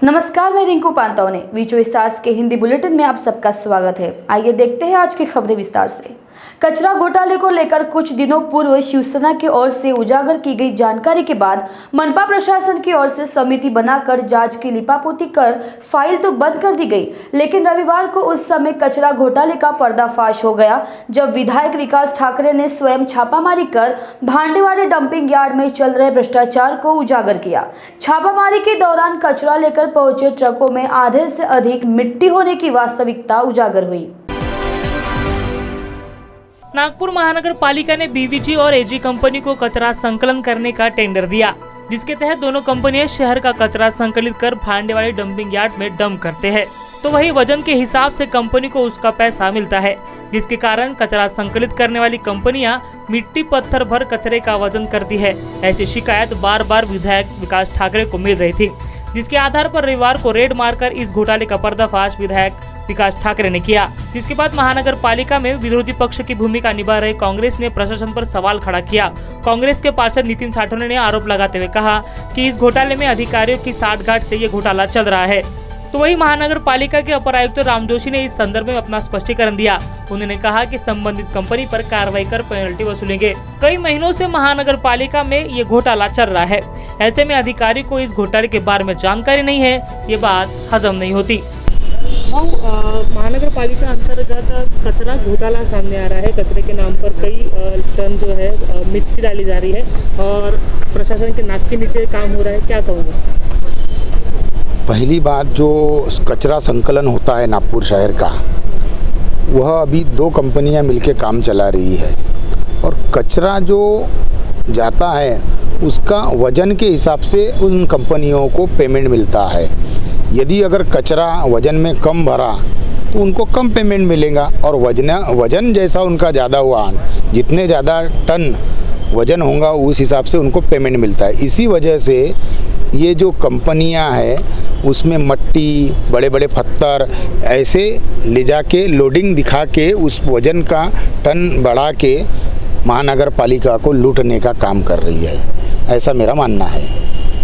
नमस्कार, मैं रिंकू पांतौने वीचो स्टार्स के हिंदी बुलेटिन में आप सबका स्वागत है। आइए देखते हैं आज की खबरें विस्तार से। कचरा घोटाले को लेकर कुछ दिनों पूर्व शिवसेना की ओर से उजागर की गई जानकारी के बाद मनपा प्रशासन की ओर से समिति बनाकर जांच की लिपापोती कर फाइल तो बंद कर दी गई, लेकिन रविवार को उस समय कचरा घोटाले का पर्दाफाश हो गया जब विधायक विकास ठाकरे ने स्वयं छापामारी कर भांडेवाड़े डंपिंग यार्ड में चल रहे भ्रष्टाचार को उजागर किया। छापामारी के दौरान कचरा लेकर पहुंचे ट्रकों में आधे से अधिक मिट्टी होने की वास्तविकता उजागर हुई। नागपुर महानगर पालिका ने बीवीजी और एजी कंपनी को कचरा संकलन करने का टेंडर दिया, जिसके तहत दोनों कंपनियां शहर का कचरा संकलित कर भांडेवाड़े डंपिंग यार्ड में डंप करते हैं, तो वही वजन के हिसाब से कंपनी को उसका पैसा मिलता है, जिसके कारण कचरा संकलित करने वाली कंपनियां मिट्टी पत्थर भर कचरे का वजन करती है। ऐसी शिकायत बार बार विधायक विकास ठाकरे को मिल रही थी, जिसके आधार पर रविवार को रेड मारकर इस घोटाले का पर्दाफाश विधायक विकास ठाकरे ने किया। जिसके बाद महानगर पालिका में विरोधी पक्ष की भूमिका निभा रहे कांग्रेस ने प्रशासन पर सवाल खड़ा किया। कांग्रेस के पार्षद नितिन साठोने ने आरोप लगाते हुए कहा कि इस घोटाले में अधिकारियों की साठगांठ से ये घोटाला चल रहा है। तो वही महानगर पालिका के अपर आयुक्त राम जोशी ने इस संदर्भ में अपना स्पष्टीकरण दिया। उन्होंने कहा कि संबंधित कंपनी पर कार्रवाई कर पेनल्टी वसूलेंगे। कई महीनों से महानगर पालिका में ये घोटाला चल रहा है, ऐसे में अधिकारी को इस घोटाले के बारे में जानकारी नहीं है, ये बात हजम नहीं होती। महानगर पालिका अंतर्गत कचरा घोटाला सामने आ रहा है। कचरे के नाम पर कई टन जो है मिट्टी डाली जा रही है और प्रशासन के नाक के नीचे काम हो रहा है, क्या कहोगे? पहली बात, जो कचरा संकलन होता है नागपुर शहर का, वह अभी दो कंपनियां मिलकर काम चला रही है और कचरा जो जाता है उसका वजन के हिसाब से उन कंपनियों को पेमेंट मिलता है। यदि अगर कचरा वजन में कम भरा तो उनको कम पेमेंट मिलेगा और वजन जैसा उनका ज़्यादा हुआ, जितने ज़्यादा टन वजन होगा उस हिसाब से उनको पेमेंट मिलता है। इसी वजह से ये जो कंपनियां हैं उसमें मट्टी, बड़े बड़े पत्थर ऐसे ले जाके लोडिंग दिखा के उस वजन का टन बढ़ा के महानगर पालिका को लूटने का काम कर रही है, ऐसा मेरा मानना है।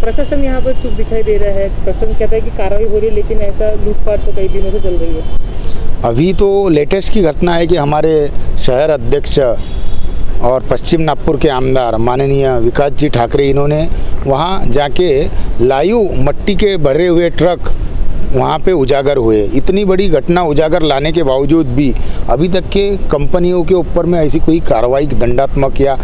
प्रशासन यहाँ पर चुप दिखाई दे रहा है। प्रशासन कहता है कि कार्रवाई हो रही है, लेकिन ऐसा लूटपाट तो कई दिनों से चल रही है। अभी तो लेटेस्ट की घटना है कि हमारे शहर अध्यक्ष और पश्चिम नागपुर के आमदार माननीय विकास जी ठाकरे, इन्होंने वहाँ जाके लाइव मट्टी के भरे हुए ट्रक वहाँ पे उजागर हुए। इतनी बड़ी घटना उजागर लाने के बावजूद भी अभी तक के कंपनियों के ऊपर में ऐसी कोई कार्रवाई, दंडात्मक या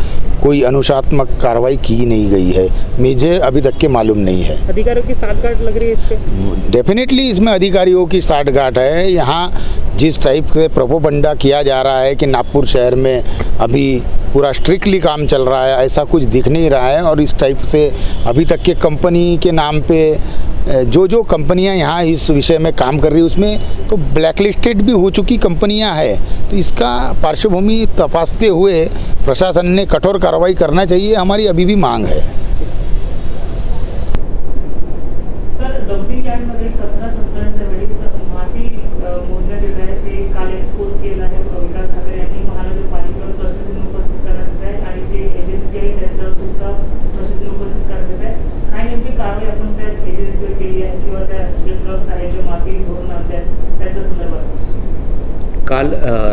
कोई अनुशासनात्मक कार्रवाई की नहीं गई है, मुझे अभी तक के मालूम नहीं है। अधिकारियों की साठगांठ लग रही है इससे? डेफिनेटली इसमें अधिकारियों की साठगांठ है। यहाँ जिस टाइप से प्रोपोगंडा किया जा रहा है कि नागपुर शहर में अभी पूरा स्ट्रिक्टली काम चल रहा है, ऐसा कुछ दिख नहीं रहा है। और इस टाइप से अभी तक के कंपनी के नाम पे जो कंपनियां यहाँ इस विषय में काम कर रही है उसमें तो ब्लैकलिस्टेड भी हो चुकी कंपनियां हैं। तो इसका पार्श्वभूमि तपासते हुए प्रशासन ने कठोर कार्रवाई करना चाहिए, हमारी अभी भी मांग है। सर, डंपिंग यार्डमध्ये कचरा संकलन करण्यासाठी माती मोजण्यात येत आहे, ते काल एक्सपोज केलं आहे विकास ठाकरे यांनी। महानगरपालिकेवर प्रशासन उपस्थित करण्यात येत आहे आणि जे एजन्सी आहे त्याचं सुद्धा प्रशासन उपस्थित करण्यात येत आहे। काय नेमकी कारवाई आपण त्या एजन्सीवर केली आहे किंवा त्या जे ट्रक्स आहेत जे माती भरून आणतात त्याच्या संदर्भात? काल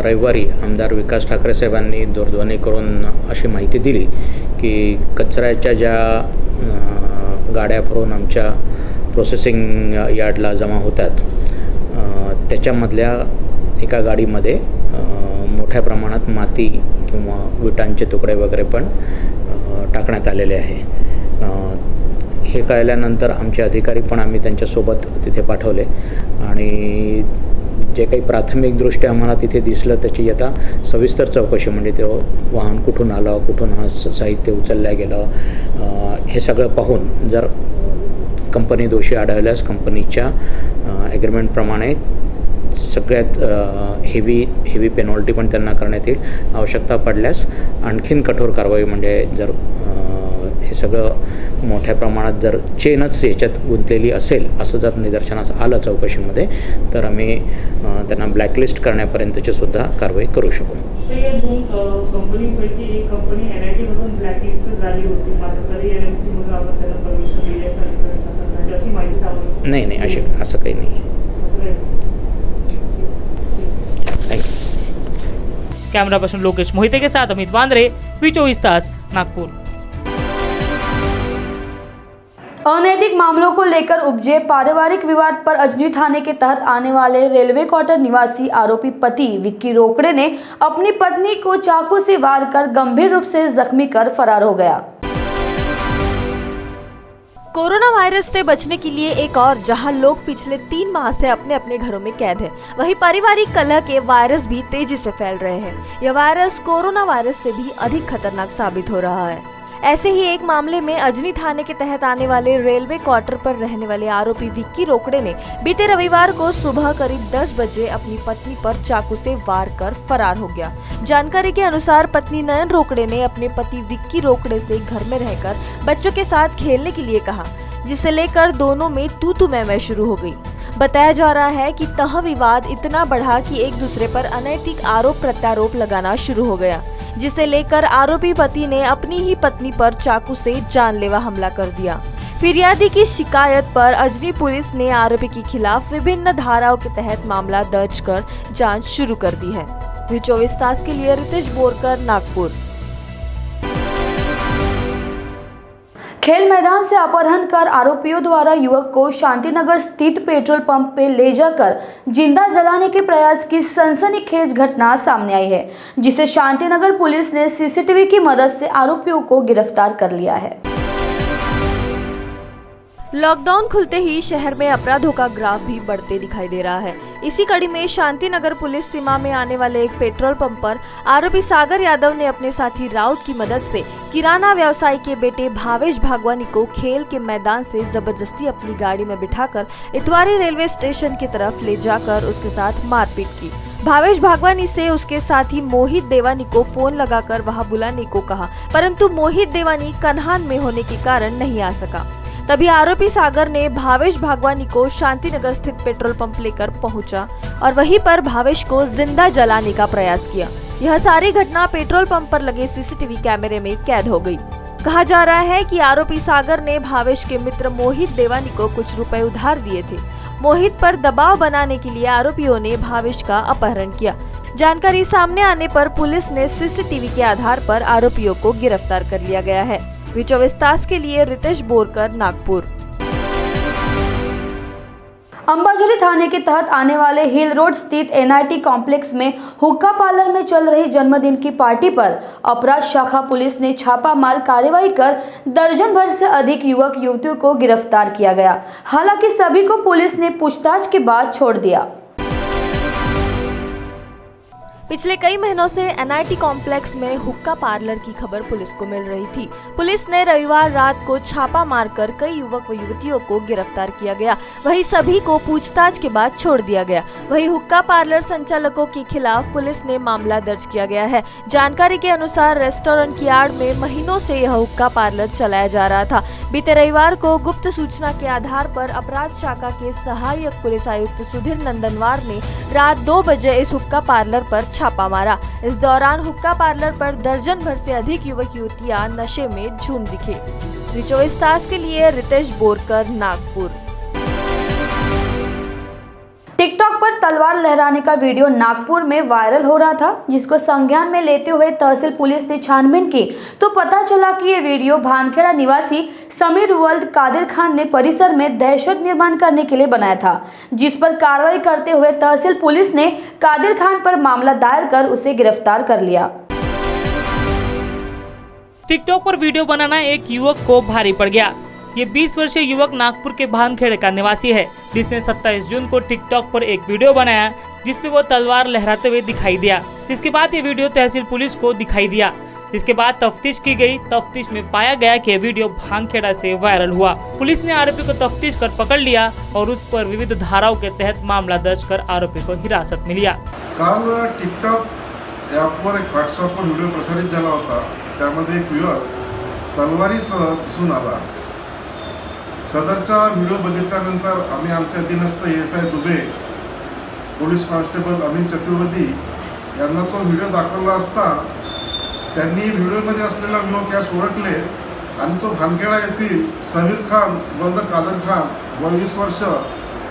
रविवारी आमदार विकास ठाकरे साहेबांनी दूरध्वनी करून अशी माहिती दिली की कचऱ्याच्या ज्या गाड्या भरून आमच्या प्रोसेसिंग यार्डला जमा होतात त्याच्यामधल्या एका गाडीमध्ये मोठ्या प्रमाणात माती किंवा विटांचे तुकडे वगैरे पण टाकण्यात आलेले आहे। हे कळल्यानंतर आमचे अधिकारी पण आम्ही त्यांच्यासोबत तिथे पाठवले आणि जे काही प्राथमिकदृष्ट्या आम्हाला तिथे दिसलं त्याची आता सविस्तर चौकशी, म्हणजे ते वाहन कुठून आलं, कुठून हा साहित्य उचललं गेलं, हे सगळं पाहून जर कंपनी दोषी आढळल्यास कंपनीच्या ॲग्रीमेंटप्रमाणे सगळ्यात हेवी पेनॉल्टी पण त्यांना करण्यात येईल। आवश्यकता पडल्यास आणखीन कठोर कारवाई, म्हणजे जर हे सगळं मोठ्या प्रमाणात जर चेनच याच्यात गुंतलेली असेल असं जर निदर्शनास आलं चौकशीमध्ये, तर आम्ही त्यांना ब्लॅकलिस्ट करण्यापर्यंतची सुद्धा कारवाई करू शकू। या दोन कंपनीपैकी एक कंपनी NIT मधून ब्लॅकलिस्ट झाली होती, मात्र तरी NMC मधून आपण त्यांना परमिशन दिली आहे, अशी माहिती सापडली। नाही असं काही नाही आहे. Thank you. Camera person Lokesh Mohite के साथ अमित वांद्रे, वी24 तास, नागपुर। अनैतिक मामलों को लेकर उपजे पारिवारिक विवाद पर अजनी थाने के तहत आने वाले रेलवे क्वार्टर निवासी आरोपी पति विक्की रोकड़े ने अपनी पत्नी को चाकू से वार कर गंभीर रूप से जख्मी कर फरार हो गया। कोरोना वायरस से बचने के लिए एक और जहां लोग पिछले 3 माह से अपने अपने घरों में कैद हैं, वहीं पारिवारिक कलह के वायरस भी तेजी से फैल रहे हैं। यह वायरस कोरोना वायरस से भी अधिक खतरनाक साबित हो रहा है। ऐसे ही एक मामले में अजनी थाने के तहत आने वाले रेलवे क्वार्टर पर रहने वाले आरोपी विक्की रोकड़े ने बीते रविवार को सुबह करीब 10 बजे अपनी पत्नी पर चाकू से वार कर फरार हो गया। जानकारी के अनुसार पत्नी नयन रोकड़े ने अपने पति विक्की रोकड़े से घर में रहकर बच्चों के साथ खेलने के लिए कहा, जिसे लेकर दोनों में तू मैं शुरू हो गई। बताया जा रहा है कि तह विवाद इतना बढ़ा कि एक दूसरे पर अनैतिक आरोप प्रत्यारोप लगाना शुरू हो गया, जिसे लेकर आरोपी पति ने अपनी ही पत्नी पर चाकू से जानलेवा हमला कर दिया। फिरियादी की शिकायत पर अजनी पुलिस ने आरोपी के खिलाफ विभिन्न धाराओं के तहत मामला दर्ज कर जांच शुरू कर दी है। वी24 तास के लिए रितेश बोरकर, नागपुर। खेल मैदान से अपहरण कर आरोपियों द्वारा युवक को शांतिनगर स्थित पेट्रोल पंप पे ले जाकर जिंदा जलाने के प्रयास की सनसनीखेज घटना सामने आई है, जिसे शांतिनगर पुलिस ने सीसीटीवी की मदद से आरोपियों को गिरफ्तार कर लिया है। लॉकडाउन खुलते ही शहर में अपराधों का ग्राफ भी बढ़ते दिखाई दे रहा है। इसी कड़ी में शांतिनगर पुलिस सीमा में आने वाले एक पेट्रोल पंप पर आरोपी सागर यादव ने अपने साथी राउत की मदद से किराना व्यवसायी के बेटे भावेश भागवानी को खेल के मैदान से जबरदस्ती अपनी गाड़ी में बिठाकर इतवारी रेलवे स्टेशन की तरफ ले जाकर उसके साथ मारपीट की। भावेश भागवानी से उसके साथी मोहित देवानी को फोन लगाकर वहां बुलाने को कहा, परंतु मोहित देवानी कन्हान में होने के कारण नहीं आ सका। तभी आरोपी सागर ने भावेश भागवानी को शांतिनगर स्थित पेट्रोल पंप लेकर पहुंचा और वहीं पर भावेश को जिंदा जलाने का प्रयास किया। यह सारी घटना पेट्रोल पंप पर लगे सीसीटीवी कैमरे में कैद हो गई। कहा जा रहा है कि आरोपी सागर ने भावेश के मित्र मोहित देवानी को कुछ रुपए उधार दिए थे। मोहित पर दबाव बनाने के लिए आरोपियों ने भावेश का अपहरण किया। जानकारी सामने आने पर पुलिस ने सीसीटीवी के आधार पर आरोपियों को गिरफ्तार कर लिया गया है। वी24 तास के लिए रितेश बोरकर, नागपुर। अंबाझरी थाने के तहत आने वाले हिल रोड स्थित NIT कॉम्प्लेक्स में हुक्का पार्लर में चल रही जन्मदिन की पार्टी पर अपराध शाखा पुलिस ने छापामार कार्रवाई कर दर्जन भर से अधिक युवक युवतियों को गिरफ्तार किया गया। हालांकि सभी को पुलिस ने पूछताछ के बाद छोड़ दिया। पिछले कई महीनों से NIT कॉम्प्लेक्स में हुक्का पार्लर की खबर पुलिस को मिल रही थी। पुलिस ने रविवार रात को छापा मारकर कई युवक व युवतियों को गिरफ्तार किया गया। वहीं सभी को पूछताछ के बाद छोड़ दिया गया। वहीं हुक्का पार्लर संचालकों के खिलाफ पुलिस ने मामला दर्ज किया गया है। जानकारी के अनुसार रेस्टोरेंट की आड़ में महीनों से यह हुक्का पार्लर चलाया जा रहा था। बीते रविवार को गुप्त सूचना के आधार पर अपराध शाखा के सहायक पुलिस आयुक्त सुधीर नंदनवार ने रात 2 बजे इस हुक्का पार्लर पर छापा मारा। इस दौरान हुक्का पार्लर पर दर्जन भर से अधिक युवक युवतियां नशे में झूम दिखे। वी24 तास के लिए रितेश बोरकर, नागपुर। टिकटॉक पर तलवार लहराने का वीडियो नागपुर में वायरल हो रहा था, जिसको संज्ञान में लेते हुए तहसील पुलिस ने छानबीन की तो पता चला कि ये वीडियो भानखेड़ा निवासी समीर वल्द कादिर खान ने परिसर में दहशत निर्माण करने के लिए बनाया था, जिस पर कार्रवाई करते हुए तहसील पुलिस ने कादिर खान पर मामला दायर कर उसे गिरफ्तार कर लिया। टिकटॉक पर वीडियो बनाना एक युवक को भारी पड़ गया। ये 20 वर्षीय युवक नागपुर के भानखेड़े का निवासी है, जिसने 27 जून को टिकटॉक पर एक वीडियो बनाया जिसपे वो तलवार लहराते हुए दिखाई दिया। जिसके बाद ये वीडियो तहसील पुलिस को दिखाई दिया। इसके बाद तफ्तीश की गई। तफ्तीश में पाया गया कि वीडियो भानखेड़ा से वायरल हुआ। पुलिस ने आरोपी को तफ्तीश कर पकड़ लिया और उस पर विविध धाराओं के तहत मामला दर्ज कर आरोपी को हिरासत में लिया। काल टिकटॉक ॲपवर एक व्हॉट्सअपवर व्हिडिओ प्रसारित झाला होता। त्यामध्ये एक युवक तलवारीसह दिसून आला। सदरचा व्हिडिओ बघितल्यानंतर आम्ही आमच्या अधीनस्थ ASI Dubey, police constable Anil Chaturvedi यांना तो व्हिडिओ दाखवला असता त्यांनी व्हिडिओमध्ये असलेला युवक यास ओळखले आणि तो भानखेडा येथील समीर खान वल्द कादर खान व 20 वर्ष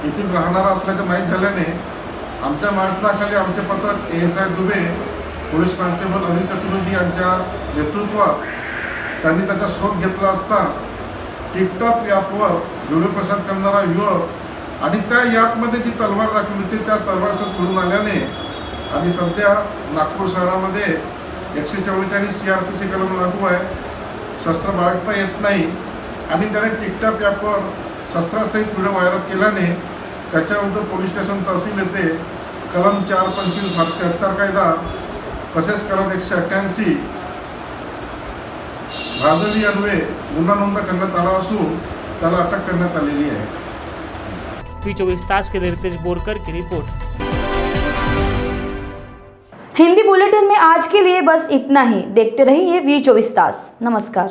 येथील राहणारा असल्याचे माहीत झाल्याने आमच्या मार्गदर्शनाखाली आमचे पथक ASI Dubey, police constable Anil Chaturvedi यांच्या नेतृत्वात त्यांनी त्याचा शोध घेतला असता टिकटॉक ॲपवर व्हिडिओ प्रसार करणारा युवक आणि त्या ॲपमध्ये जी तलवार दाखवली होती त्या तलवारसह मिळून आल्याने आणि सध्या नागपूर शहरामध्ये 144 CRPC कलम लागू आहे, शस्त्र बाळगता येत नाही आणि त्याने टिकटॉक ॲपवर शस्त्रासहित व्हिडिओ व्हायरल केल्याने त्याच्याविरुद्ध पोलीस स्टेशन तहसील येथे कलम 425 भारतीय हत्यार कायदा तसेच कलम 188 भादवी अन्वये गुन्हा नोंद करण्यात आला असून त्याला अटक करण्यात आलेली आहे. V24 तास के लिए रितेश बोरकर की रिपोर्ट। हिंदी बुलेटिन में आज के लिए बस इतना ही। देखते रहिए V24 तास। नमस्कार।